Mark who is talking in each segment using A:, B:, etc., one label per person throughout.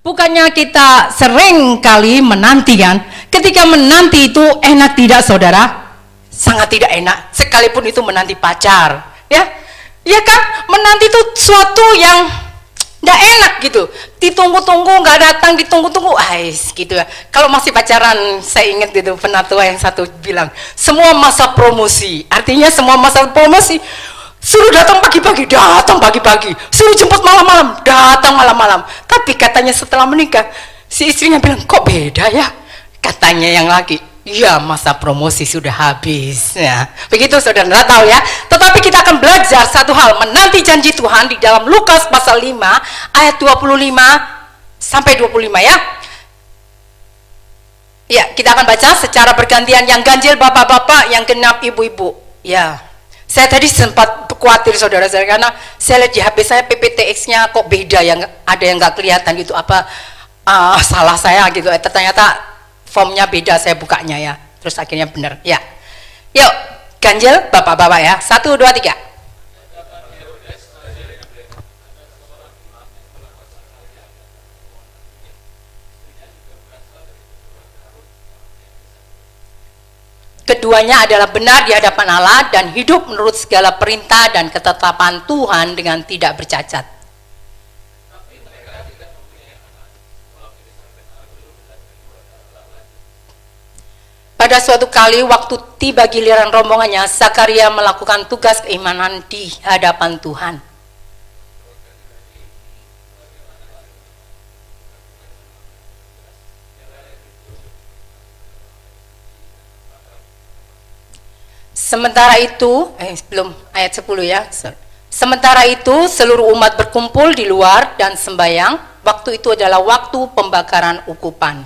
A: Bukannya kita sering kali menanti kan? Ketika menanti itu enak tidak saudara? Sangat tidak enak, sekalipun itu menanti pacar, ya? Ya kan? Menanti itu suatu yang nggak enak gitu. Ditunggu-tunggu nggak datang, ditunggu-tunggu, gitu ya. Kalau masih pacaran, saya ingat gitu penatua yang satu bilang, semua masa promosi, artinya semua masa promosi. Suruh datang pagi-pagi, datang pagi-pagi. Suruh jemput malam-malam, datang malam-malam. Tapi katanya setelah menikah, si istrinya bilang, kok beda ya? Katanya yang laki, iya masa promosi sudah habis. Ya, begitu saudara, nggak tahu ya. Tetapi kita akan belajar satu hal, menanti janji Tuhan di dalam Lukas pasal 5, ayat 25 sampai 25 ya. Ya, kita akan baca secara bergantian, yang ganjil bapak-bapak, yang genap ibu-ibu. Ya, saya tadi sempat khawatir saudara-saudara karena saya lihat di HP saya PPTX-nya kok beda, yang ada yang nggak kelihatan gitu, apa salah saya gitu. Ternyata formnya beda, saya bukanya ya, terus akhirnya benar ya. Yuk ganjil bapak-bapak ya, 1, 2, 3. Keduanya adalah benar di hadapan Allah dan hidup menurut segala perintah dan ketetapan Tuhan dengan tidak bercacat. Pada suatu kali waktu tiba giliran rombongannya, Zakaria melakukan tugas keimanan di hadapan Tuhan. Sementara itu, belum ayat 10 ya. Sementara itu seluruh umat berkumpul di luar dan sembahyang. Waktu itu adalah waktu pembakaran ukupan.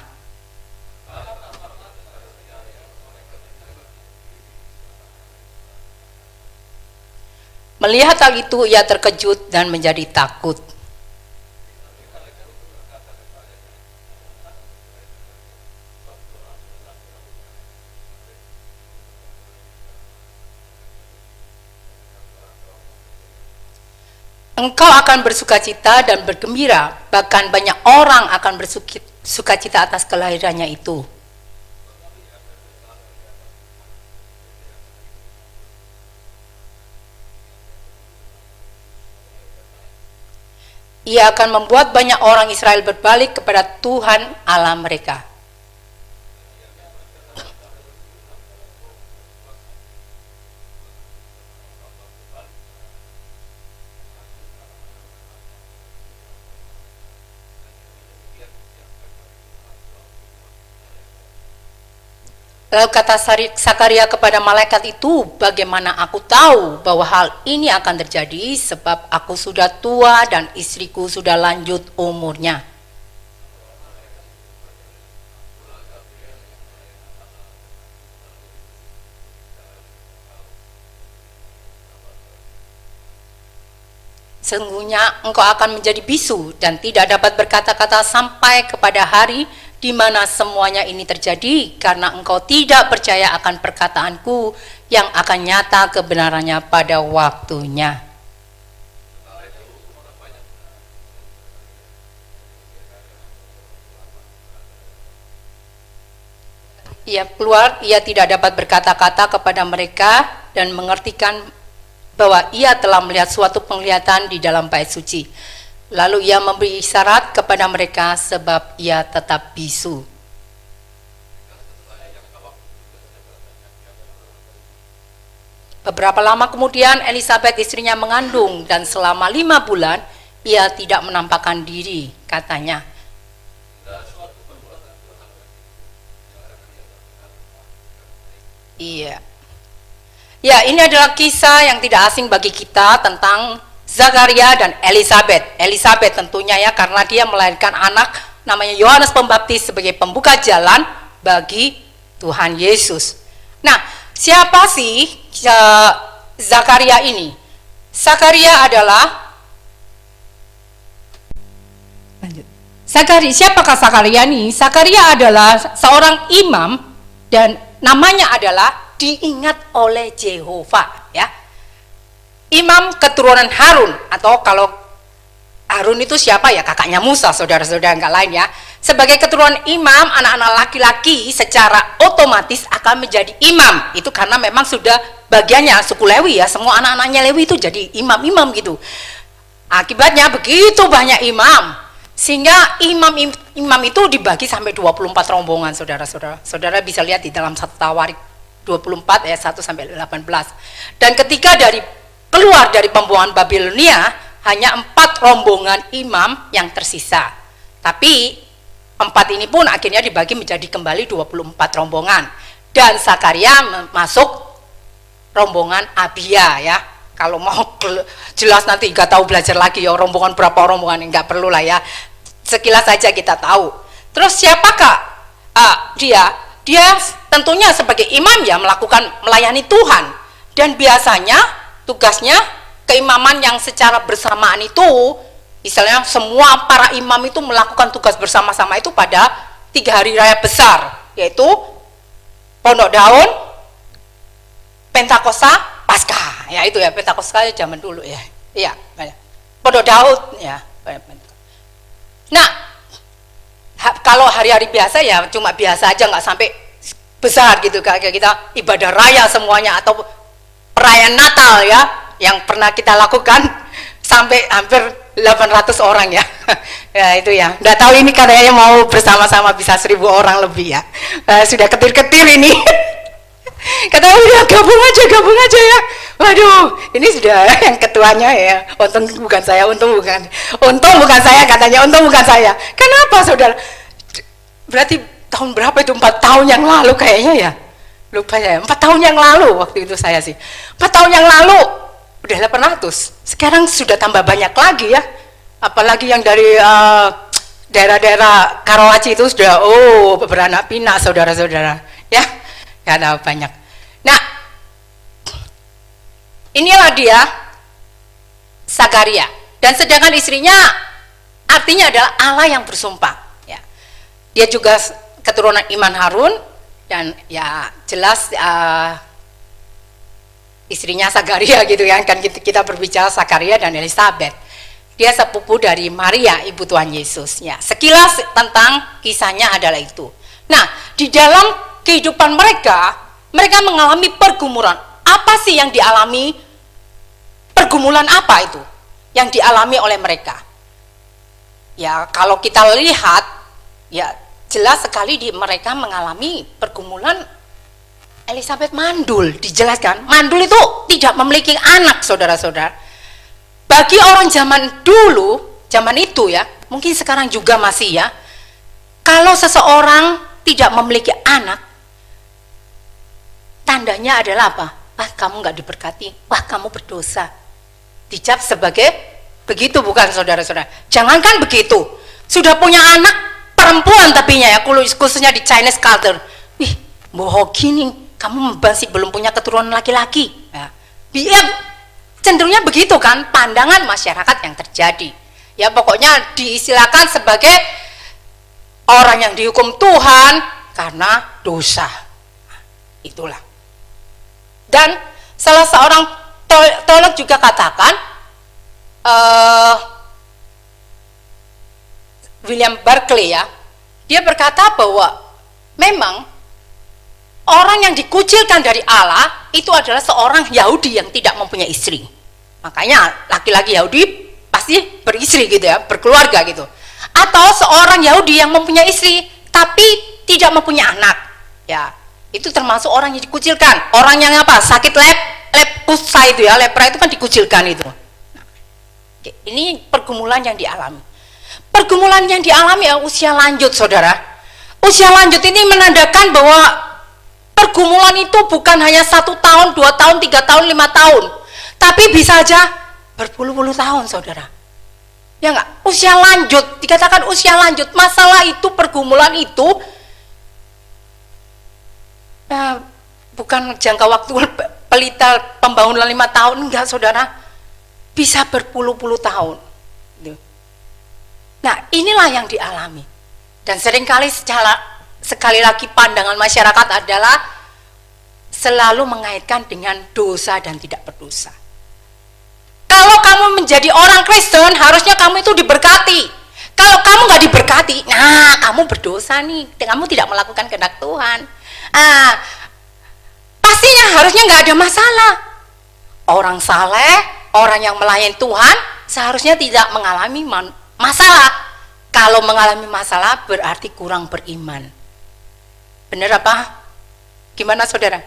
A: Melihat hal itu ia terkejut dan menjadi takut. Engkau akan bersukacita dan bergembira, bahkan banyak orang akan bersukacita atas kelahirannya itu. Ia akan membuat banyak orang Israel berbalik kepada Tuhan Allah mereka. Lalu kata Zakaria kepada malaikat itu, bagaimana aku tahu bahwa hal ini akan terjadi, sebab aku sudah tua dan istriku sudah lanjut umurnya. Sesungguhnya engkau akan menjadi bisu dan tidak dapat berkata-kata sampai kepada hari di mana semuanya ini terjadi, karena engkau tidak percaya akan perkataanku yang akan nyata kebenarannya pada waktunya. Ia keluar, ia tidak dapat berkata-kata kepada mereka dan mengertikan bahwa ia telah melihat suatu penglihatan di dalam bait suci. Lalu ia memberi isyarat kepada mereka sebab ia tetap bisu. Beberapa lama kemudian Elisabet istrinya mengandung dan selama 5 bulan ia tidak menampakkan diri, katanya. Iya. Ya, ini adalah kisah yang tidak asing bagi kita tentang Zakaria dan Elisabet. Elisabet tentunya ya, karena dia melahirkan anak namanya Yohanes Pembaptis sebagai pembuka jalan bagi Tuhan Yesus. Nah, siapa sih Zakaria ini? Zakaria adalah siapakah Zakaria ini? Zakaria adalah seorang imam dan namanya adalah diingat oleh Yehova ya. Imam keturunan Harun, atau kalau Harun itu siapa ya? Kakaknya Musa, saudara-saudara, enggak lain ya. Sebagai keturunan imam, anak-anak laki-laki secara otomatis akan menjadi imam. Itu karena memang sudah bagiannya suku Lewi ya, semua anak-anaknya Lewi itu jadi imam-imam gitu. Akibatnya begitu banyak imam, sehingga imam itu dibagi sampai 24 rombongan, saudara-saudara. Saudara bisa lihat di dalam 1 Tawarik 24 ayat 1 sampai 18. Dan ketika keluar dari pembuangan Babilonia, hanya 4 rombongan imam yang tersisa. Tapi 4 ini pun akhirnya dibagi menjadi kembali 24 rombongan. Dan Zakaria masuk rombongan Abia ya. Kalau mau jelas nanti nggak tahu belajar lagi ya rombongan berapa rombongan, nggak perlu lah ya. Sekilas saja kita tahu. Terus siapakah dia tentunya sebagai imam ya melayani Tuhan. Dan biasanya tugasnya keimaman yang secara bersamaan itu, misalnya semua para imam itu melakukan tugas bersama-sama itu pada 3 hari raya besar, yaitu Pondok Daun, Pentakosta, Paskah. Ya itu ya, Pentakosta zaman dulu ya. Iya, Pondok Daun ya. Nah, kalau hari-hari biasa ya cuma biasa aja, nggak sampai besar gitu, kayak kita ibadah raya semuanya atau perayaan Natal ya, yang pernah kita lakukan sampai hampir 800 orang ya. Ya itu ya, nggak tahu ini katanya mau bersama-sama bisa 1000 orang lebih ya. Sudah ketir-ketir ini. Katanya udah gabung aja ya. Waduh, ini sudah yang ketuanya ya. Untung bukan saya, untung bukan saya katanya, untung bukan saya. Kenapa saudara? Berarti tahun berapa itu? 4 tahun yang lalu kayaknya ya. Lupa saya, 4 tahun yang lalu waktu itu saya sih. 4 tahun yang lalu udah 800. Sekarang sudah tambah banyak lagi ya. Apalagi yang dari daerah-daerah Karawaci itu sudah beranak pinak saudara-saudara ya. Ada banyak. Nah, inilah dia Zakaria, dan sedangkan istrinya artinya adalah Allah yang bersumpah ya. Dia juga keturunan Iman Harun, dan ya jelas istrinya Zakaria gitu ya, kan kita berbicara Zakaria dan Elizabeth. Dia sepupu dari Maria ibu Tuhan Yesus ya. Sekilas tentang kisahnya adalah itu. Nah, di dalam kehidupan mereka mengalami pergumulan. Apa sih yang dialami? Pergumulan apa itu yang dialami oleh mereka? Ya, kalau kita lihat ya jelas sekali mereka mengalami pergumulan. Elizabeth mandul, dijelaskan. Mandul itu tidak memiliki anak, saudara-saudara. Bagi orang zaman dulu, zaman itu ya, mungkin sekarang juga masih ya, kalau seseorang tidak memiliki anak, tandanya adalah apa? Wah, kamu nggak diberkati, wah kamu berdosa. Dicap sebagai begitu, bukan saudara-saudara? Jangankan begitu, sudah punya anak perempuan tapinya ya, khususnya di Chinese culture. Wih, bohong gini, kamu masih belum punya keturunan laki-laki. Ya, cenderungnya begitu kan pandangan masyarakat yang terjadi. Ya pokoknya diistilahkan sebagai orang yang dihukum Tuhan karena dosa. Itulah. Dan salah seorang teolog juga katakan, William Barclay ya, dia berkata bahwa memang orang yang dikucilkan dari Allah itu adalah seorang Yahudi yang tidak mempunyai istri. Makanya laki-laki Yahudi pasti beristri gitu ya, berkeluarga gitu. Atau seorang Yahudi yang mempunyai istri tapi tidak mempunyai anak. Ya, itu termasuk orang yang dikucilkan. Orang yang apa? Sakit leprosa itu ya, lepra itu kan dikucilkan itu. Nah, ini pergumulan yang dialami. Pergumulan yang dialami ya usia lanjut, saudara. Usia lanjut ini menandakan bahwa pergumulan itu bukan hanya 1 tahun, 2 tahun, 3 tahun, 5 tahun, tapi bisa aja berpuluh-puluh tahun, saudara. Ya enggak? Usia lanjut, dikatakan usia lanjut, masalah itu, pergumulan itu bukan jangka waktu pelita pembangunan 5 tahun, enggak saudara, bisa berpuluh-puluh tahun. Nah inilah yang dialami, dan seringkali sekali lagi pandangan masyarakat adalah selalu mengaitkan dengan dosa dan tidak berdosa. Kalau kamu menjadi orang Kristen, harusnya kamu itu diberkati. Kalau kamu nggak diberkati, nah kamu berdosa nih, kamu tidak melakukan kehendak Tuhan. Pastinya harusnya nggak ada masalah. Orang saleh, orang yang melayani Tuhan, seharusnya tidak mengalami masalah. Kalau mengalami masalah berarti kurang beriman. Benar apa? Gimana saudara?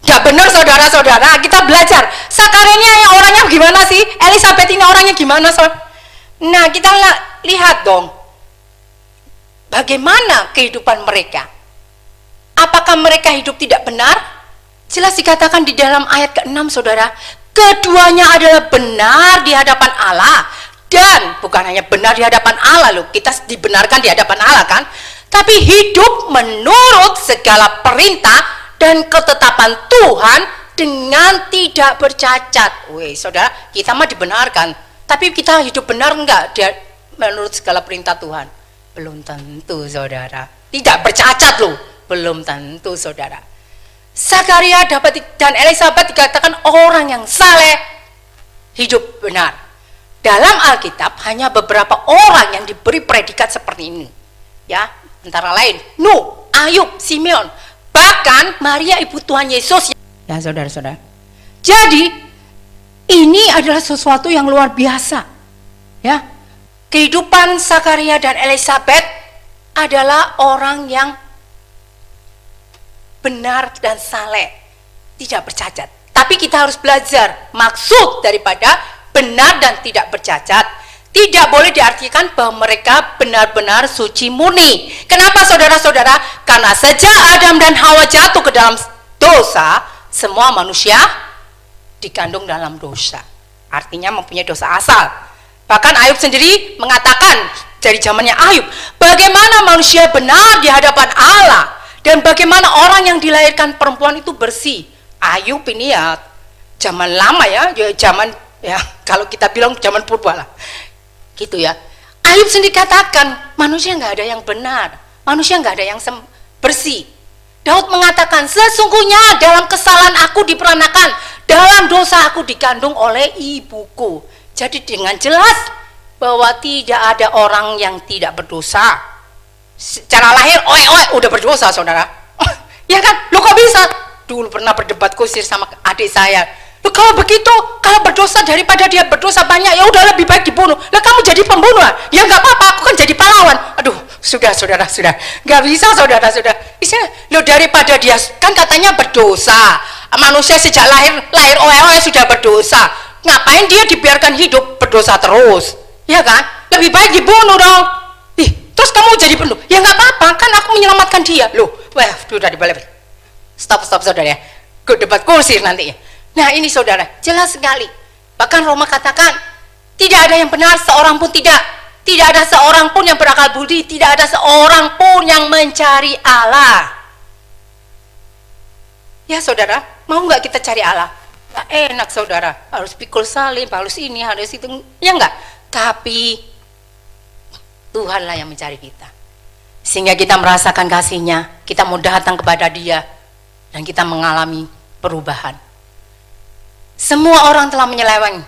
A: Gak benar saudara-saudara, kita belajar. Sakaria ini orangnya gimana sih? Elisabeth ini orangnya gimana? Nah, kita lihat dong. Bagaimana kehidupan mereka? Apakah mereka hidup tidak benar? Jelas dikatakan di dalam ayat ke-6 saudara. Keduanya adalah benar di hadapan Allah. Dan bukan hanya benar di hadapan Allah loh. Kita dibenarkan di hadapan Allah kan. Tapi hidup menurut segala perintah dan ketetapan Tuhan dengan tidak bercacat. Wih, saudara, kita mah dibenarkan, tapi kita hidup benar enggak dia menurut segala perintah Tuhan? Belum tentu, saudara. Tidak bercacat loh, belum tentu, saudara. Sakaria dan Elisabeth dikatakan orang yang saleh, hidup benar. Dalam Alkitab hanya beberapa orang yang diberi predikat seperti ini, ya, antara lain Nuh, Ayub, Simeon, bahkan Maria ibu Tuhan Yesus. Ya saudara-saudara, jadi ini adalah sesuatu yang luar biasa, ya. Kehidupan Sakaria dan Elisabeth adalah orang yang benar dan saleh, tidak bercacat. Tapi kita harus belajar maksud daripada benar dan tidak bercacat. Tidak boleh diartikan bahwa mereka benar-benar suci murni. Kenapa saudara-saudara? Karena sejak Adam dan Hawa jatuh ke dalam dosa, semua manusia dikandung dalam dosa. Artinya mempunyai dosa asal. Bahkan Ayub sendiri mengatakan dari zamannya Ayub, bagaimana manusia benar di hadapan Allah dan bagaimana orang yang dilahirkan perempuan itu bersih. Ayub ini ya zaman lama ya zaman ya kalau kita bilang zaman purba lah. Gitu ya. Ayub sendiri katakan manusia nggak ada yang benar, manusia nggak ada yang bersih. Daud mengatakan sesungguhnya dalam kesalahan aku diperanakan, dalam dosa aku dikandung oleh ibuku. Jadi dengan jelas bahwa tidak ada orang yang tidak berdosa. Secara lahir udah berdosa saudara. Ya kan? Lo kok bisa? Dulu pernah berdebat kusir sama adik saya. Kalau begitu, kalau berdosa daripada dia berdosa banyak, ya udah lebih baik dibunuh. Lah kamu jadi pembunuh, ya nggak apa-apa, aku kan jadi pahlawan. Aduh, sudah, nggak bisa saudara. Lo daripada dia kan katanya berdosa, manusia sejak lahir sudah berdosa. Ngapain dia dibiarkan hidup berdosa terus? Ya kan? Lebih baik dibunuh dong. Terus kamu jadi penuh, ya nggak apa-apa, kan aku menyelamatkan dia. Loh, sudah dibalik. Stop saudara ya. Gue debat kusir nanti ya. Nah ini saudara, jelas sekali. Bahkan Roma katakan, tidak ada yang benar, seorang pun tidak. Tidak ada seorang pun yang berakal budi, tidak ada seorang pun yang mencari Allah. Ya saudara, mau nggak kita cari Allah? Nah, enak saudara, harus pikul salib, harus ini, harus itu. Ya enggak? Tapi Tuhanlah yang mencari kita. Sehingga kita merasakan kasih-Nya, kita mau datang kepada Dia, dan kita mengalami perubahan. Semua orang telah menyeleweng,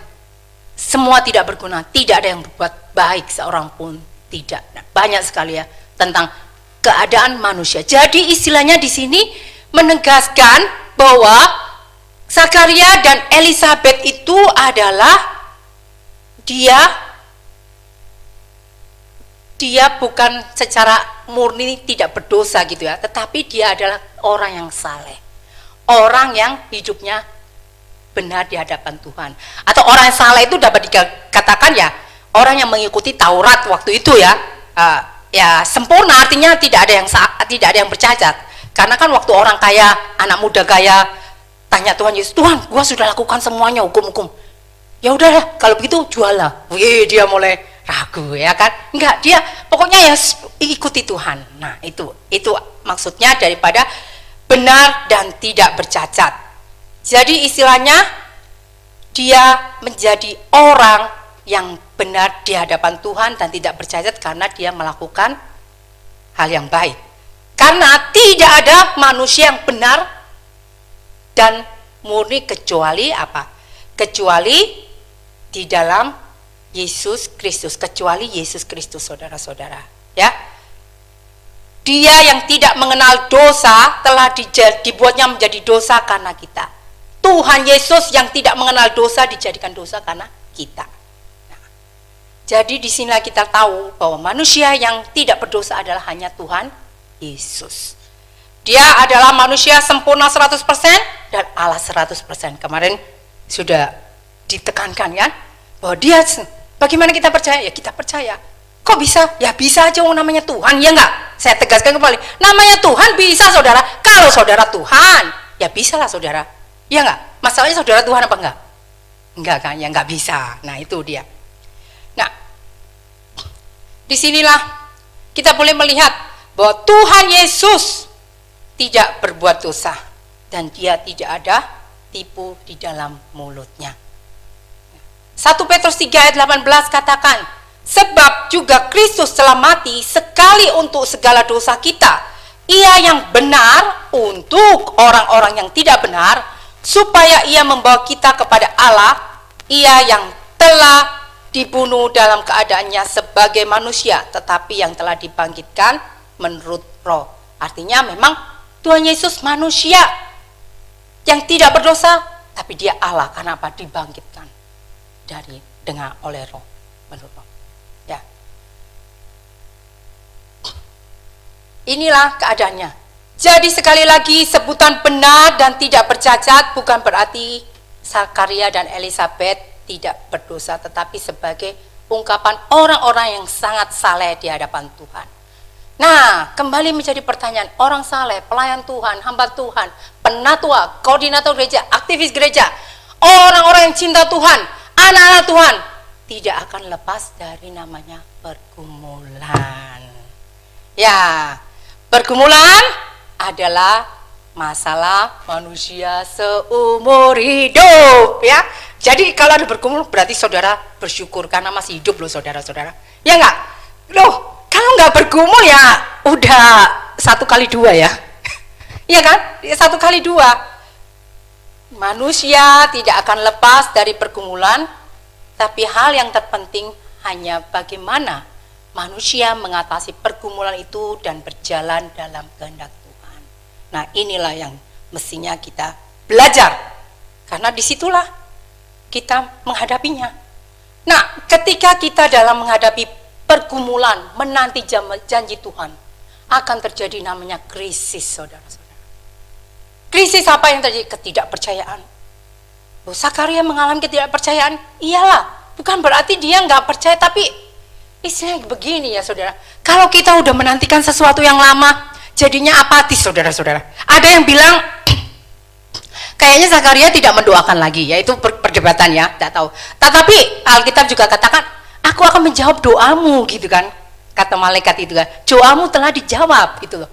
A: semua tidak berguna, tidak ada yang berbuat baik seorang pun tidak. Nah, banyak sekali ya tentang keadaan manusia. Jadi istilahnya di sini menegaskan bahwa Sakaria dan Elisabeth itu adalah dia bukan secara murni tidak berdosa gitu ya, tetapi dia adalah orang yang saleh, orang yang hidupnya benar di hadapan Tuhan. Atau orang yang salah itu dapat dikatakan ya orang yang mengikuti Taurat waktu itu ya, ya sempurna, artinya tidak ada yang bercacat. Karena kan waktu orang kaya, anak muda kaya tanya Tuhan Yesus, Tuhan, gua sudah lakukan semuanya hukum-hukum. Ya udahlah, kalau begitu jualah. Wih, dia mulai ragu ya kan? Enggak, dia pokoknya ya ikuti Tuhan. Nah itu maksudnya daripada benar dan tidak bercacat. Jadi istilahnya dia menjadi orang yang benar di hadapan Tuhan dan tidak bercacat karena dia melakukan hal yang baik. Karena tidak ada manusia yang benar dan murni kecuali apa? Kecuali di dalam Yesus Kristus, kecuali Yesus Kristus, saudara-saudara. Ya, Dia yang tidak mengenal dosa telah dibuatnya menjadi dosa karena kita. Tuhan Yesus yang tidak mengenal dosa dijadikan dosa karena kita. Nah, jadi di sinilah kita tahu bahwa manusia yang tidak berdosa adalah hanya Tuhan Yesus. Dia adalah manusia sempurna 100% dan Allah 100%. Kemarin sudah ditekankan kan bahwa dia, bagaimana kita percaya? Ya kita percaya. Kok bisa? Ya bisa aja, namanya Tuhan, ya enggak? Saya tegaskan kembali, namanya Tuhan bisa, saudara. Kalau saudara Tuhan, ya bisa lah, saudara. Ya enggak? Masalahnya saudara Tuhan apa enggak? Enggak kan? Ya enggak bisa. Nah itu dia. Nah, disinilah kita boleh melihat bahwa Tuhan Yesus tidak berbuat dosa dan Dia tidak ada tipu di dalam mulutnya. 1 Petrus 3 ayat 18 katakan, sebab juga Kristus telah mati sekali untuk segala dosa kita. Ia yang benar untuk orang-orang yang tidak benar, supaya ia membawa kita kepada Allah. Ia yang telah dibunuh dalam keadaannya sebagai manusia, tetapi yang telah dibangkitkan menurut roh. Artinya memang Tuhan Yesus manusia yang tidak berdosa, tapi Dia Allah. Karena apa? Dibangkitkan oleh roh, menurut roh. Ya. Inilah keadaannya. Jadi sekali lagi, sebutan benar dan tidak bercacat bukan berarti Zakaria dan Elisabet tidak berdosa, tetapi sebagai ungkapan orang-orang yang sangat saleh di hadapan Tuhan. Nah, kembali menjadi pertanyaan, orang saleh, pelayan Tuhan, hamba Tuhan, penatua, koordinator gereja, aktivis gereja, orang-orang yang cinta Tuhan, anak-anak Tuhan, tidak akan lepas dari namanya pergumulan. Ya, pergumulan adalah masalah manusia seumur hidup, ya. Jadi kalau ada bergumul berarti saudara bersyukur karena masih hidup loh, saudara-saudara. Ya enggak? Loh, kalau nggak bergumul ya udah 1x2 ya. Iya kan? 1x2. Manusia tidak akan lepas dari pergumulan, tapi hal yang terpenting hanya bagaimana manusia mengatasi pergumulan itu dan berjalan dalam kehendak Tuhan. Nah, inilah yang mestinya kita belajar, karena disitulah kita menghadapinya. Nah, ketika kita dalam menghadapi pergumulan, menanti janji Tuhan, akan terjadi namanya krisis, saudara-saudara. Krisis apa yang terjadi? Ketidakpercayaan. Zakaria mengalami ketidakpercayaan, iyalah, bukan berarti dia nggak percaya, tapi istilahnya begini ya saudara, kalau kita udah menantikan sesuatu yang lama, jadinya apatis, saudara-saudara. Ada yang bilang, kayaknya Zakaria tidak mendoakan lagi, yaitu perdebatan ya, tidak tahu. Tetapi Alkitab juga katakan, aku akan menjawab doamu, gitu kan, kata malaikat itu kan, doamu telah dijawab, gitu loh.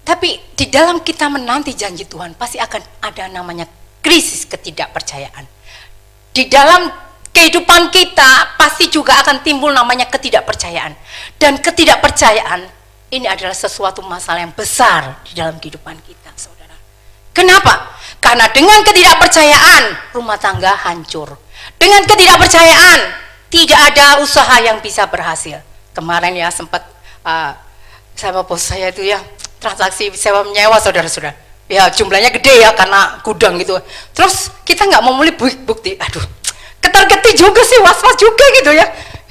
A: Tapi di dalam kita menanti janji Tuhan, pasti akan ada namanya krisis ketidakpercayaan. Di dalam kehidupan kita pasti juga akan timbul namanya ketidakpercayaan. Dan ketidakpercayaan ini adalah sesuatu masalah yang besar di dalam kehidupan kita, saudara. Kenapa? Karena dengan ketidakpercayaan rumah tangga hancur. Dengan ketidakpercayaan tidak ada usaha yang bisa berhasil. Kemarin ya sempat sama bos saya itu ya transaksi sewa menyewa, saudara-saudara. Ya jumlahnya gede ya karena gudang gitu. Terus kita nggak mau mulai bukti. Aduh, ketar-ketir juga sih, was-was juga gitu ya.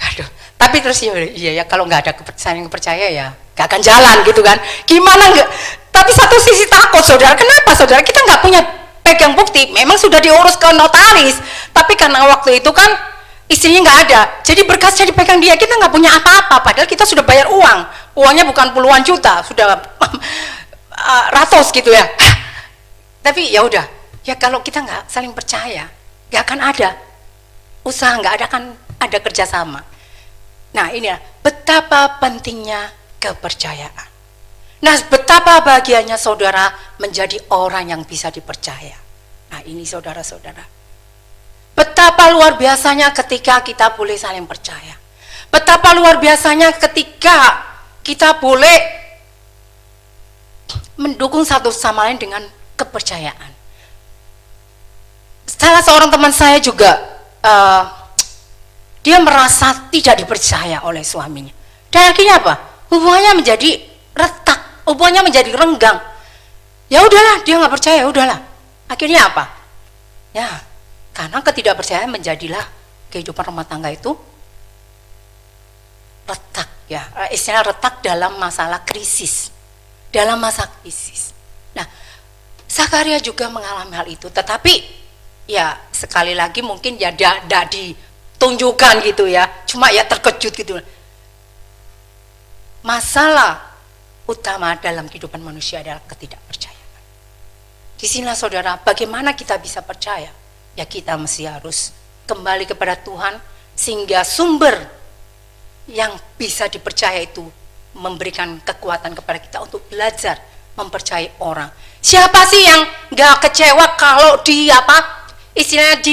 A: Aduh, tapi terus iya ya kalau nggak ada kepercayaan ya nggak akan jalan gitu kan. Gimana nggak? Tapi satu sisi takut, saudara. Kenapa, saudara? Kita nggak punya pegang bukti. Memang sudah diurus ke notaris, tapi karena waktu itu kan istrinya nggak ada, jadi berkasnya dipegang dia. Kita nggak punya apa-apa, padahal kita sudah bayar uang. Uangnya bukan puluhan juta, sudah ratus gitu ya. Tapi ya udah, ya kalau kita nggak saling percaya, nggak akan ada usaha, nggak akan ada kerjasama. Nah ini betapa pentingnya kepercayaan. Nah betapa bahagianya saudara menjadi orang yang bisa dipercaya. Nah ini saudara-saudara, betapa luar biasanya ketika kita boleh saling percaya. Betapa luar biasanya ketika kita boleh mendukung satu sama lain dengan kepercayaan. Salah seorang teman saya juga dia merasa tidak dipercaya oleh suaminya. Dan akhirnya apa? Hubungannya menjadi retak, hubungannya menjadi renggang. Ya udahlah, dia nggak percaya, udahlah. Akhirnya apa? Ya, karena ketidakpercayaan menjadilah kehidupan rumah tangga itu retak, ya. Istilah retak dalam masalah krisis, dalam masa krisis. Nah, Zakaria juga mengalami hal itu, tetapi ya sekali lagi mungkin ya tidak ditunjukkan gitu ya, cuma ya terkejut gitu. Masalah utama dalam kehidupan manusia adalah ketidakpercayaan. Disinilah saudara, bagaimana kita bisa percaya? Ya kita mesti harus kembali kepada Tuhan, sehingga sumber yang bisa dipercaya itu memberikan kekuatan kepada kita untuk belajar mempercayai orang. Siapa sih yang gak kecewa kalau istilahnya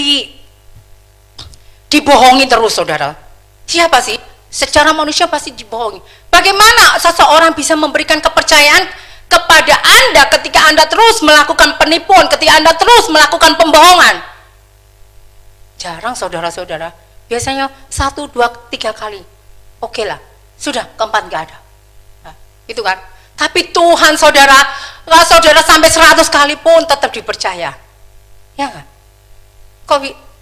A: dibohongi terus, saudara? Siapa sih? Secara manusia pasti dibohongi. Bagaimana seseorang bisa memberikan kepercayaan kepada Anda ketika Anda terus melakukan penipuan, ketika Anda terus melakukan pembohongan? Jarang, saudara-saudara. Biasanya 1, 2, 3 kali. Oke lah, sudah, keempat gak ada. Nah, itu kan. Tapi Tuhan, saudara, kalau saudara sampai 100 kali pun tetap dipercaya. Ya kan?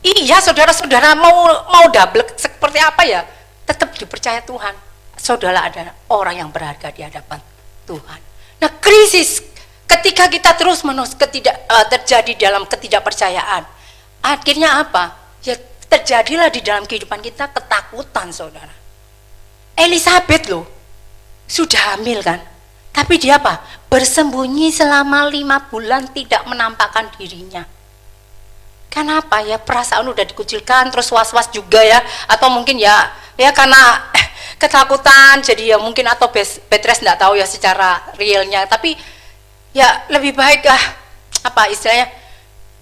A: Iya, saudara-saudara mau double seperti apa ya? Tetap dipercaya Tuhan. Saudara ada orang yang berharga di hadapan Tuhan. Nah, krisis ketika kita terus-menerus terjadi dalam ketidakpercayaan, akhirnya apa? Ya terjadilah di dalam kehidupan kita ketakutan, saudara. Elizabeth loh, sudah hamil kan? Tapi dia apa? Bersembunyi selama 5 bulan tidak menampakkan dirinya. Kenapa ya? Perasaan udah dikucilkan, terus was-was juga ya, atau mungkin ya karena ketakutan, jadi ya mungkin, atau bed rest, nggak tahu ya secara realnya, tapi ya lebih baik istilahnya,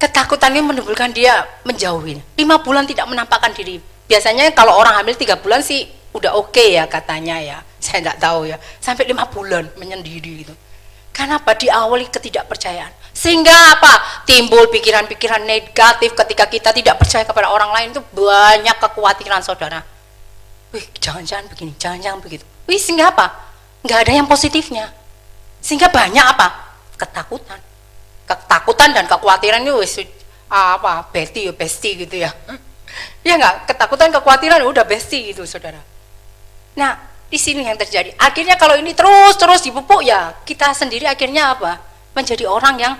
A: ketakutan ini menimbulkan dia menjauhi. 5 bulan tidak menampakkan diri. Biasanya kalau orang hamil 3 bulan sih udah oke ya katanya ya, saya nggak tahu ya, sampai 5 bulan menyendiri gitu. Kenapa? Diawali ketidakpercayaan, sehingga apa? Timbul pikiran-pikiran negatif ketika kita tidak percaya kepada orang lain. Itu banyak kekhawatiran, saudara. Wih, jangan-jangan begini, jangan-jangan begitu. Wih, sehingga apa? Nggak ada yang positifnya. Sehingga banyak apa? Ketakutan dan kekhawatiran itu bestie gitu ya. Ya nggak? Ketakutan, kekhawatiran udah bestie gitu, saudara. Nah, di sini yang terjadi. Akhirnya kalau ini terus dipupuk, ya kita sendiri akhirnya apa? Menjadi orang yang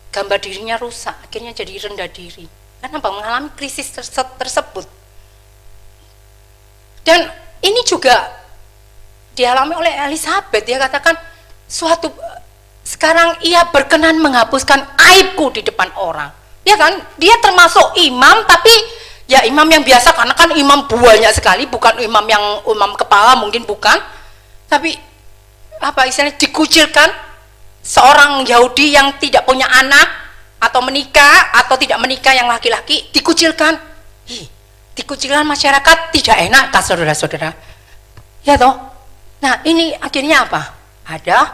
A: gambar dirinya rusak, akhirnya jadi rendah diri. Karena mengalami krisis tersebut. Dan ini juga dialami oleh Elizabeth. Dia katakan sekarang ia berkenan menghapuskan aibku di depan orang. Ya kan? Dia termasuk imam, tapi ya imam yang biasa, karena kan imam banyak sekali, bukan imam kepala, mungkin bukan. Tapi istilahnya dikucilkan, seorang Yahudi yang tidak punya anak atau menikah atau tidak menikah yang laki-laki dikucilkan. Dikucilkan masyarakat, tidak enak kan, saudara-saudara? Ya toh? Nah, ini akhirnya apa? Ada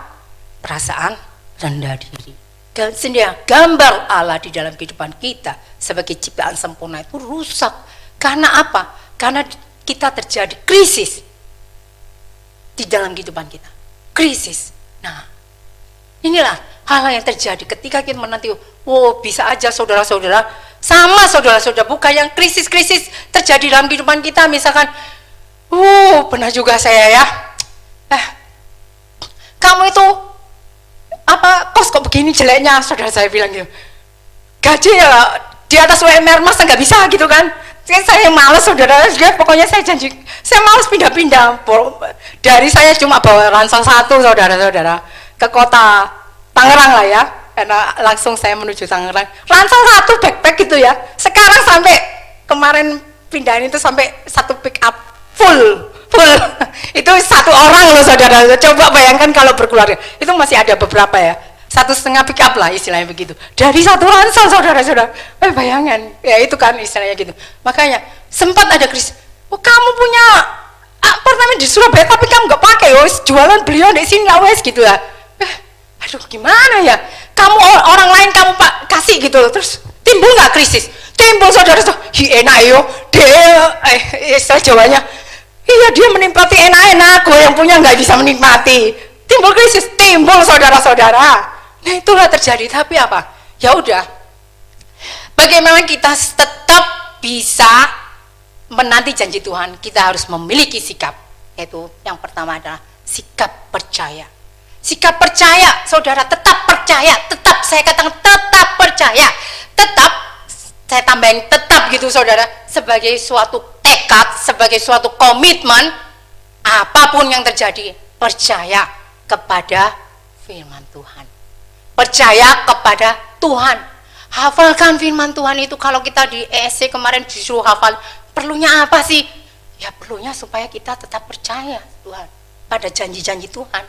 A: perasaan rendah diri. Dan sendiri gambar Allah di dalam kehidupan kita sebagai ciptaan sempurna itu rusak. Karena apa? Karena kita terjadi krisis di dalam kehidupan kita. Krisis. Nah, inilah hal yang terjadi ketika kita menanti. Bisa aja saudara-saudara, sama saudara-saudara, bukan yang krisis-krisis terjadi dalam kehidupan kita. Misalkan, pernah juga saya ya, kamu itu kos kok begini jeleknya, saudara saya bilang gitu. Gaji ya di atas UMR, masa nggak bisa gitu kan? Saya malas, saudara. Pokoknya saya janji, saya malas pindah-pindah. Dari saya cuma bawa ransel 1, saudara-saudara, ke kota Tangerang lah ya, karena langsung saya menuju Tangerang. Ransel 1 backpack gitu ya. Sekarang sampai kemarin pindahin itu sampai 1 pick up full. Itu 1 orang loh, saudara. Coba bayangkan kalau berkeluarga, itu masih ada beberapa ya, 1,5 pick up lah istilahnya begitu, dari 1 ransel, saudara-saudara. Bayangan ya, itu kan istilahnya gitu. Makanya sempat ada krisis. Kamu punya apartemen di Surabaya tapi kamu nggak pakai, jualan beliau di sini lah wes gitu lah. Aduh, gimana ya? Kamu orang lain kamu kasih gitu, terus timbul nggak krisis? Timbul, saudara. Enak yo, istilah Jawanya, iya dia menikmati enak-enak, gue yang punya nggak bisa menikmati. Timbul krisis, timbul saudara-saudara. Nah itulah terjadi. Tapi apa? Ya udah. Bagaimana kita tetap bisa menanti janji Tuhan? Kita harus memiliki sikap. Yaitu yang pertama adalah sikap percaya. Sikap percaya, saudara, tetap percaya. Tetap, saya katakan tetap percaya. Tetap, saya tambahin tetap gitu saudara, sebagai suatu tekad, sebagai suatu komitmen, apapun yang terjadi, percaya kepada firman Tuhan. Percaya kepada Tuhan. Hafalkan firman Tuhan itu. Kalau kita di ESC kemarin disuruh hafal, perlunya apa sih? Ya perlunya supaya kita tetap percaya Tuhan pada janji-janji Tuhan.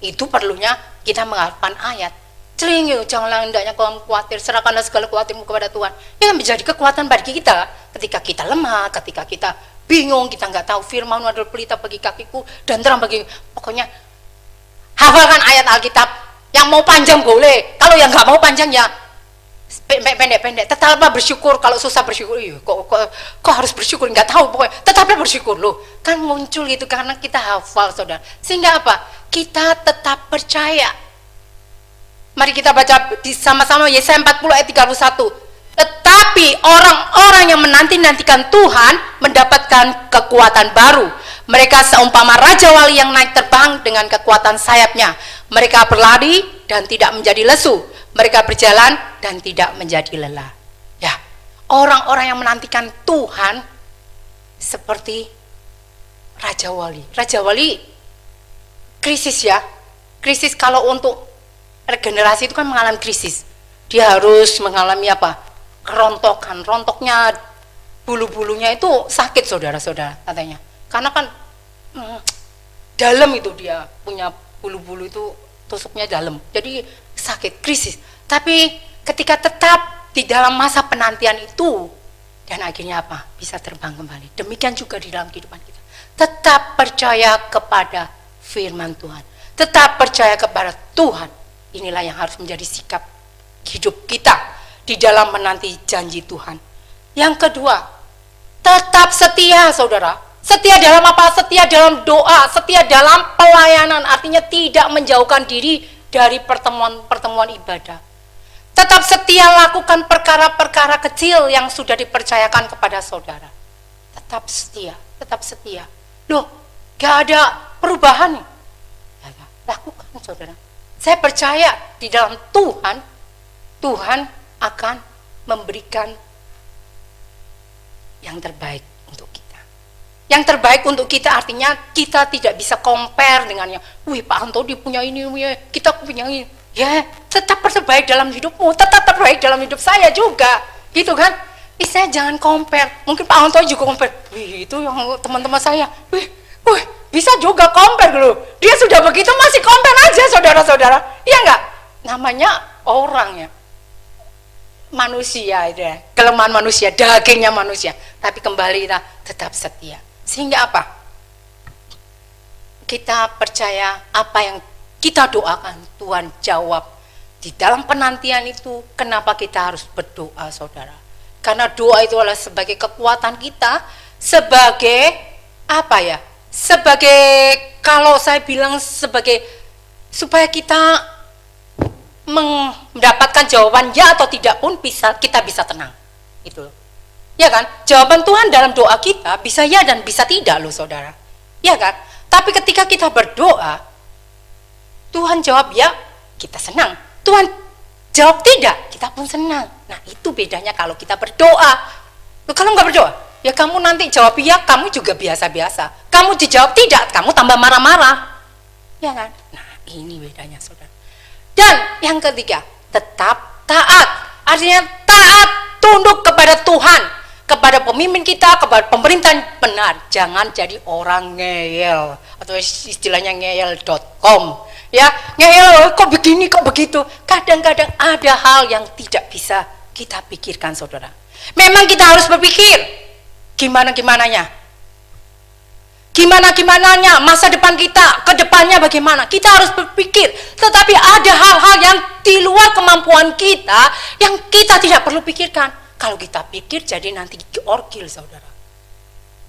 A: Itu perlunya kita menghafalkan ayat. Celing, janganlah hendaknya kamu khawatir, serahkanlah segala khawatirmu kepada Tuhan. Ini menjadi kekuatan bagi kita ketika kita lemah, ketika kita bingung, kita nggak tahu. Firman adalah pelita bagi kakiku dan terang bagi, pokoknya hafalkan ayat Alkitab. Yang mau panjang boleh, kalau yang nggak mau panjang ya pendek-pendek. Tetaplah bersyukur. Kalau susah bersyukur, kok harus bersyukur, nggak tahu pokoknya. Tetaplah bersyukur loh. Kan muncul gitu karena kita hafal saudara. Sehingga apa? Kita tetap percaya. Mari kita baca sama-sama Yesaya 40 ayat 31. Tetapi orang-orang yang menanti-nantikan Tuhan mendapatkan kekuatan baru. Mereka seumpama Raja Wali yang naik terbang dengan kekuatan sayapnya. Mereka berlari dan tidak menjadi lesu. Mereka berjalan dan tidak menjadi lelah. Ya, orang-orang yang menantikan Tuhan seperti Raja Wali. Raja Wali krisis ya. Krisis kalau untuk regenerasi itu kan mengalami krisis. Dia harus mengalami apa? Kerontokan. Rontoknya, bulu-bulunya itu sakit saudara-saudara katanya. Karena kan dalam itu dia punya bulu-bulu itu tusuknya dalam. Jadi sakit, krisis. Tapi ketika tetap di dalam masa penantian itu dan akhirnya apa? Bisa terbang kembali. Demikian juga di dalam kehidupan kita. Tetap percaya kepada firman Tuhan. Tetap percaya kepada Tuhan. Inilah yang harus menjadi sikap hidup kita di dalam menanti janji Tuhan. Yang kedua, tetap setia saudara. Setia dalam apa? Setia dalam doa, setia dalam pelayanan. Artinya tidak menjauhkan diri dari pertemuan-pertemuan ibadah. Tetap setia lakukan perkara-perkara kecil yang sudah dipercayakan kepada saudara. Tetap setia, tetap setia. Loh, gak ada perubahan nih. Ya, lakukan saudara. Saya percaya di dalam Tuhan, Tuhan akan memberikan yang terbaik untuk kita. Yang terbaik untuk kita artinya kita tidak bisa compare dengannya. Wih, Pak Anto dia punya ini, kita punya ini. Ya, tetap terbaik dalam hidupmu, tetap terbaik dalam hidup saya juga. Gitu kan? Saya jangan compare. Mungkin Pak Anto juga compare. Wih, itu yang teman-teman saya. Wih, bisa juga compare loh. Dia sudah begitu masih compare aja saudara-saudara. Iya enggak? Namanya orang ya. Manusia itu ya. Kelemahan manusia, dagingnya manusia. Tapi kembali kita tetap setia. Sehingga apa? Kita percaya apa yang kita doakan, Tuhan jawab. Di dalam penantian itu, kenapa kita harus berdoa, saudara? Karena doa itu adalah sebagai kekuatan kita, sebagai apa ya? Sebagai, kalau saya bilang sebagai, supaya kita mendapatkan jawaban ya atau tidak pun kita bisa tenang. Itu loh. Ya kan? Jawaban Tuhan dalam doa kita bisa ya dan bisa tidak loh saudara. Ya kan? Tapi ketika kita berdoa, Tuhan jawab ya, kita senang. Tuhan jawab tidak, kita pun senang. Nah itu bedanya kalau kita berdoa. Loh, kalau nggak berdoa, ya kamu nanti jawab ya, kamu juga biasa-biasa. Kamu dijawab tidak, kamu tambah marah-marah. Ya kan? Nah ini bedanya saudara. Dan yang ketiga, tetap taat. Artinya taat, tunduk kepada Tuhan. Kepada pemimpin kita, kepada pemerintah benar. Jangan jadi orang ngeyel. Atau istilahnya ngeyel.com. Ya, ngeyel, kok begini, kok begitu. Kadang-kadang ada hal yang tidak bisa kita pikirkan, saudara. Memang kita harus berpikir. Gimana-gimananya. Gimana-gimananya masa depan kita, ke depannya bagaimana. Kita harus berpikir. Tetapi ada hal-hal yang di luar kemampuan kita, yang kita tidak perlu pikirkan. Kalau kita pikir jadi nanti orgil saudara.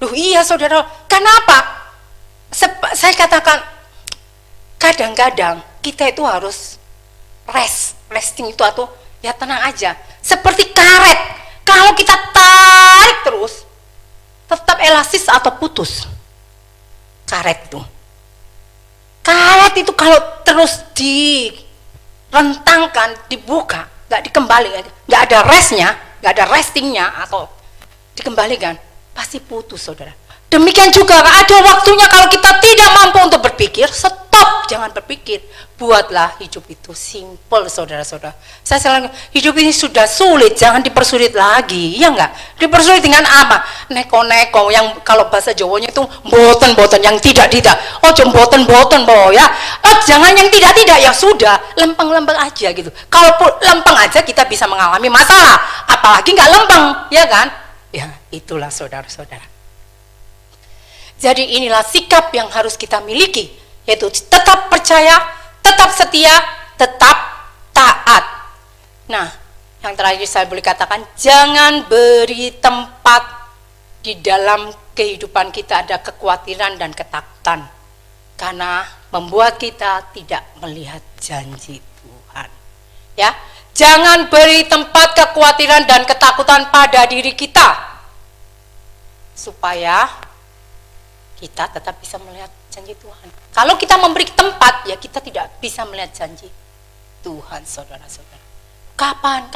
A: Loh iya saudara, kenapa? Saya katakan, kadang-kadang kita itu harus resting itu atau ya tenang aja. Seperti karet, kalau kita tarik terus, tetap elastis atau putus. Karet itu kalau terus direntangkan, dibuka, nggak dikembalikan, nggak ada restnya, nggak ada restingnya atau dikembalikan, pasti putus saudara. Demikian juga ada waktunya kalau kita tidak mampu untuk berpikir, stop, jangan berpikir. Buatlah hidup itu simple saudara-saudara. Saya selalu, hidup ini sudah sulit, jangan dipersulit lagi, ya enggak? Dipersulit dengan apa? Neko-neko, yang kalau bahasa Jawanya itu boten-boten, yang tidak-tidak. Oh, boten-boten, ya. Oh, jangan yang tidak-tidak, ya sudah, lempeng-lempeng aja gitu. Kalau lempeng aja kita bisa mengalami masalah, apalagi nggak lempeng, ya kan? Ya, itulah saudara-saudara. Jadi inilah sikap yang harus kita miliki, yaitu tetap percaya, tetap setia, tetap taat. Nah, yang terakhir saya boleh katakan, jangan beri tempat di dalam kehidupan kita ada kekhawatiran dan ketakutan, karena membuat kita tidak melihat janji Tuhan. Ya, jangan beri tempat kekhawatiran dan ketakutan pada diri kita, supaya kita tetap bisa melihat janji Tuhan. Kalau kita memberi tempat, ya kita tidak bisa melihat janji Tuhan, saudara-saudara. Kapan?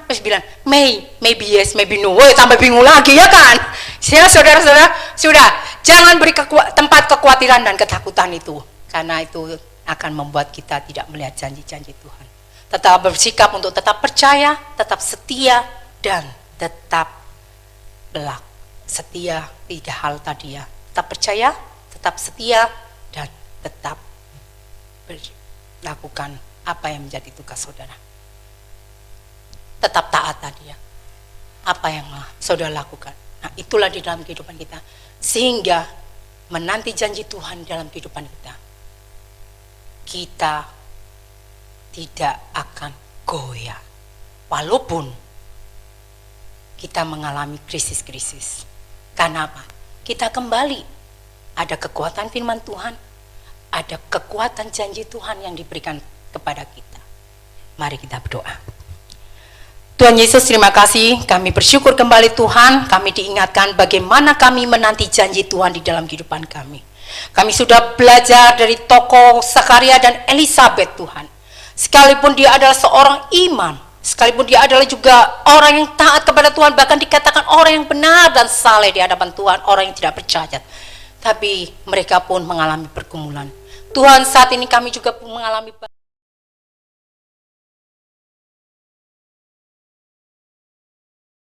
A: Terus bilang, maybe yes, maybe no. Tambah bingung lagi, ya kan? Ya, saudara-saudara, sudah. Jangan beri tempat kekhawatiran dan ketakutan itu. Karena itu akan membuat kita tidak melihat janji-janji Tuhan. Tetap bersikap untuk tetap percaya, tetap setia, dan tetap belak. Setia, 3 hal tadi ya, tetap percaya, tetap setia, dan tetap lakukan apa yang menjadi tugas saudara. Tetap taat tadi ya, apa yang saudara lakukan. Nah, itulah di dalam kehidupan kita, sehingga menanti janji Tuhan dalam kehidupan kita, kita tidak akan goyah walaupun kita mengalami krisis-krisis. Karena apa? Kita kembali ada kekuatan firman Tuhan, ada kekuatan janji Tuhan yang diberikan kepada kita. Mari kita berdoa. Tuhan Yesus, terima kasih, kami bersyukur kembali Tuhan, kami diingatkan bagaimana kami menanti janji Tuhan di dalam kehidupan kami. Kami sudah belajar dari tokoh Zakaria dan Elisabet Tuhan. Sekalipun dia adalah seorang imam, sekalipun dia adalah juga orang yang taat kepada Tuhan, bahkan dikatakan orang yang benar dan saleh di hadapan Tuhan, orang yang tidak bercacat, tapi mereka pun mengalami pergumulan. Tuhan, saat ini kami juga mengalami